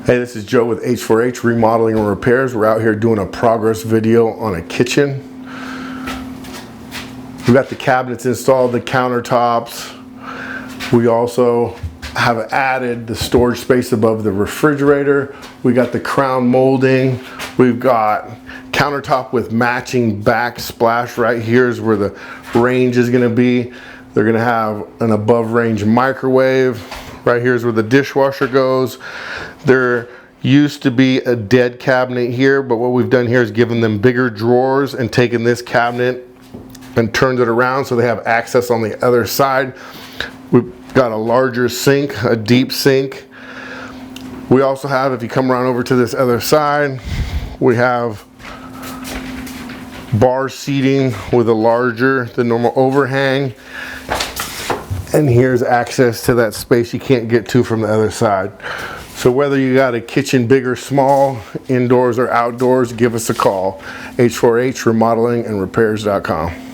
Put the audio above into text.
Hey, this is Joe with H4H Remodeling and Repairs. We're out here doing a progress video on a kitchen. We got the cabinets installed, the countertops. We also have added the storage space above the refrigerator. We got the crown molding. We've got countertop with matching backsplash. Right here is where the range is going to be. They're going to have an above range microwave. Right here is where the dishwasher goes. There used to be a dead cabinet here, but what we've done here is given them bigger drawers and taken this cabinet and turned it around so they have access on the other side. We've got a larger sink, a deep sink. We also have, if you come around over to this other side, we have bar seating with a larger than normal overhang. And here's access to that space you can't get to from the other side. So whether you got a kitchen big or small, indoors or outdoors, give us a call. H4H Remodeling and Repairs.com.